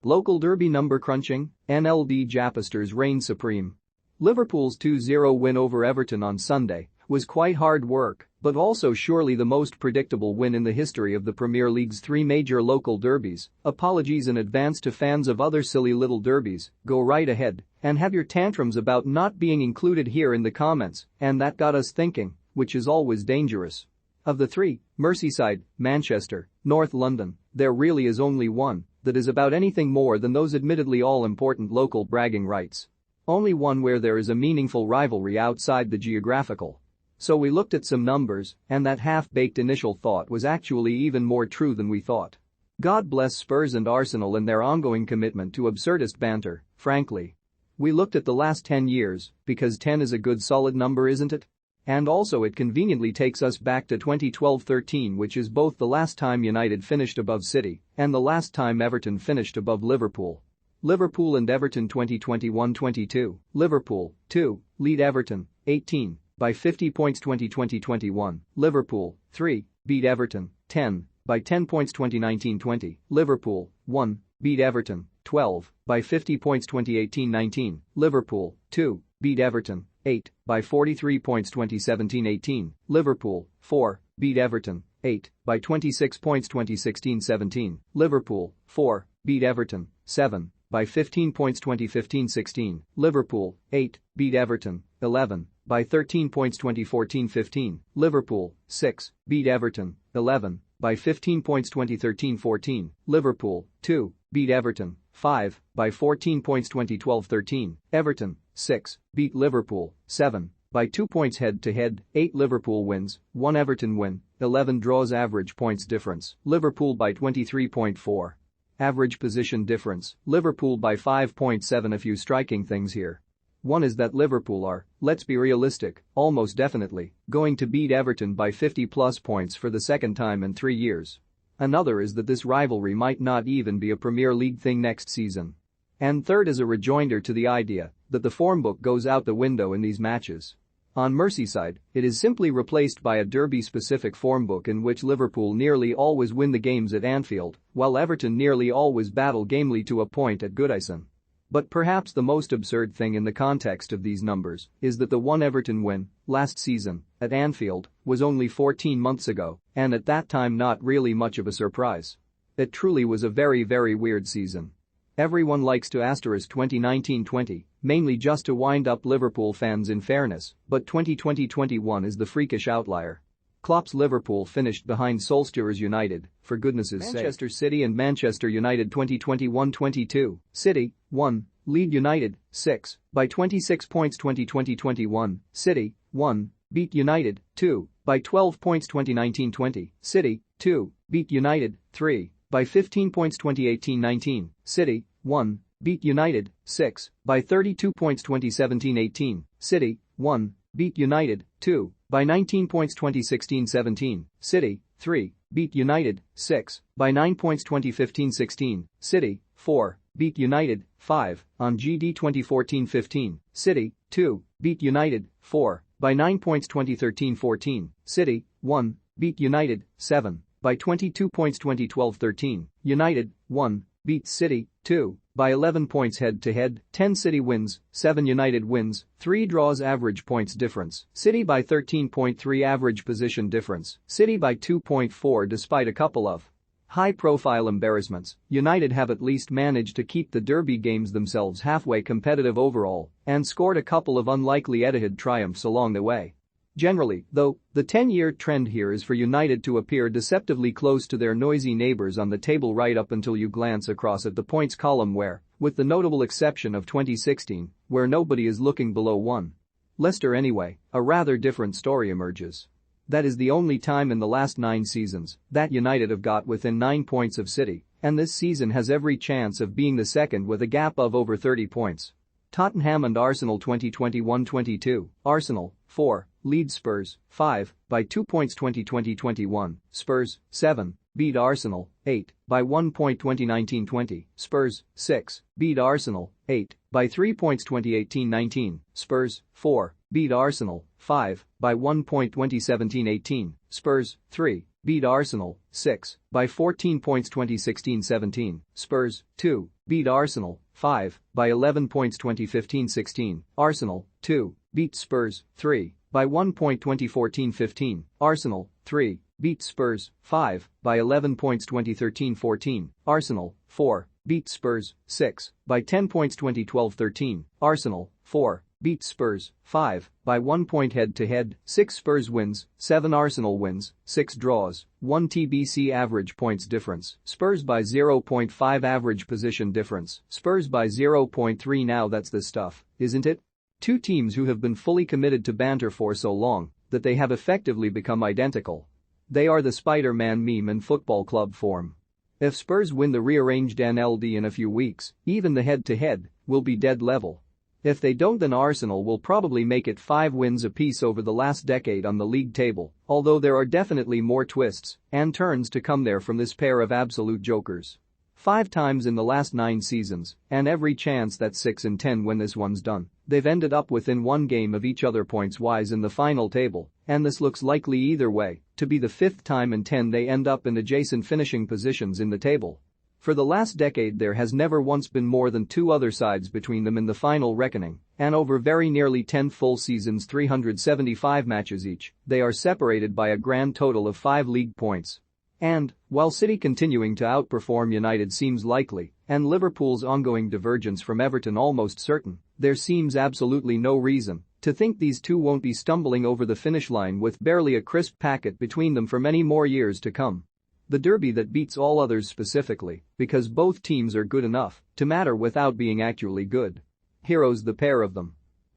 Local derby number crunching, NLD japesters reign supreme. Liverpool's 2-0 win over Everton on Sunday was quite hard work, but also surely the most predictable win in the history of the Premier League's three major local derbies. Apologies in advance to fans of other silly little derbies, go right ahead and have your tantrums about not being included here in the comments, and that got us thinking, which is always dangerous. Of the three, Merseyside, Manchester, North London, there really is only one that is about anything more than those admittedly all-important local bragging rights. Only one where there is a meaningful rivalry outside the geographical. So we looked at some numbers, and that half-baked initial thought was actually even more true than we thought. God bless Spurs and Arsenal and their ongoing commitment to absurdist banter, frankly. We looked at the last 10 years, because 10 is a good solid number, isn't it? And also it conveniently takes us back to 2012-13, which is both the last time United finished above City and the last time Everton finished above Liverpool. Liverpool and Everton 2021-22, Liverpool, 2, lead Everton, 18, by 50 points 2020-21, Liverpool, 3, beat Everton, 10, by 10 points 2019-20, Liverpool, 1, beat Everton, 12, by 50 points 2018-19, Liverpool, 2, beat Everton, 8, by 43 points 2017-18, Liverpool, 4, beat Everton, 8, by 26 points 2016-17, Liverpool, 4, beat Everton, 7, by 15 points 2015-16, Liverpool, 8, beat Everton, 11, by 13 points 2014-15, Liverpool, 6, beat Everton, 11, by 15 points 2013-14, Liverpool, 2, beat Everton, 5, by 14 points 2012-13, Everton, 6, beat Liverpool, 7, by 2 points head-to-head, 8 Liverpool wins, 1 Everton win, 11 draws average points difference, Liverpool by 23.4. Average position difference, Liverpool by 5.7. A few striking things here. One is that Liverpool are, let's be realistic, almost definitely going to beat Everton by 50+ points for the second time in 3 years. Another is that this rivalry might not even be a Premier League thing next season. And third is a rejoinder to the idea that the form book goes out the window in these matches. On Merseyside, it is simply replaced by a derby-specific form book in which Liverpool nearly always win the games at Anfield, while Everton nearly always battle gamely to a point at Goodison. But perhaps the most absurd thing in the context of these numbers is that the one Everton win, last season, at Anfield, was only 14 months ago, and at that time not really much of a surprise. It truly was a very weird season. Everyone likes to asterisk 2019-20, mainly just to wind up Liverpool fans in fairness, but 2020-21 is the freakish outlier. Klopp's Liverpool finished behind Solskjaer's United, for goodness sake. Manchester City and Manchester United 2021-22, City, 1, lead United, 6, by 26 points 2020-21, City, 1, beat United, 2, by 12 points 2019-20, City, 2, beat United, 3, by 15 points 2018-19, City, 1, beat United, 6, by 32 points 2017-18, City, 1, beat United, 2, by 19 points 2016-17, City, 3, beat United, 6, by 9 points 2015-16, City, 4, beat United, 5, on GD 2014-15, City, 2, beat United, 4, by 9 points 2013-14, City, 1, beat United, 7, by 22 points 2012-13, United, 1, beat City, 2, by 11 points head-to-head, 10 City wins, 7 United wins, 3 draws average points difference, City by 13.3 average position difference, City by 2.4 despite a couple of high-profile embarrassments, United have at least managed to keep the derby games themselves halfway competitive overall and scored a couple of unlikely Etihad triumphs along the way. Generally, though, the 10-year trend here is for United to appear deceptively close to their noisy neighbours on the table right up until you glance across at the points column where, with the notable exception of 2016, where nobody is looking below 1. Leicester anyway, a rather different story emerges. That is the only time in the last 9 seasons that United have got within 9 points of City, and this season has every chance of being the second with a gap of over 30 points. Tottenham and Arsenal 2021-22, Arsenal, 4, lead Spurs, 5, by 2 points 2020-21, Spurs, 7, beat Arsenal, 8, by 1 point 2019-20, Spurs, 6, beat Arsenal, 8, by 3 points 2018-19, Spurs, 4, beat Arsenal, 5, by 1 point 2017-18, Spurs, 3, beat Arsenal, 6, by 14 points 2016-17, Spurs, 2, beat Arsenal, 5, by 11 points 2015-16, Arsenal, 2, beat Spurs, 3, by 1 point 2014-15, Arsenal, 3, beat Spurs, 5, by 11 points 2013-14, Arsenal, 4, beat Spurs, 6, by 10 points 2012-13, Arsenal, 4, beat Spurs, 5, by 1 point head-to-head, 6 Spurs wins, 7 Arsenal wins, 6 draws, 1 TBC average points difference, Spurs by 0.5 average position difference, Spurs by 0.3. Now that's the stuff, isn't it? Two teams who have been fully committed to banter for so long that they have effectively become identical. They are the Spider-Man meme in football club form. If Spurs win the rearranged NLD in a few weeks, even the head-to-head will be dead level. If they don't, then Arsenal will probably make it 5 wins apiece over the last decade on the league table, although there are definitely more twists and turns to come there from this pair of absolute jokers. 5 times in the last 9 seasons, and every chance that 6 and 10 when this one's done, they've ended up within 1 game of each other points-wise in the final table, and this looks likely either way to be the 5th time in 10 they end up in adjacent finishing positions in the table. For the last decade there has never once been more than 2 other sides between them in the final reckoning, and over very nearly 10 full seasons 375 matches each, they are separated by a grand total of 5 league points. And, while City continuing to outperform United seems likely, and Liverpool's ongoing divergence from Everton almost certain, there seems absolutely no reason to think these two won't be stumbling over the finish line with barely a crisp packet between them for many more years to come. The derby that beats all others specifically, because both teams are good enough to matter without being actually good. Heroes, the pair of them.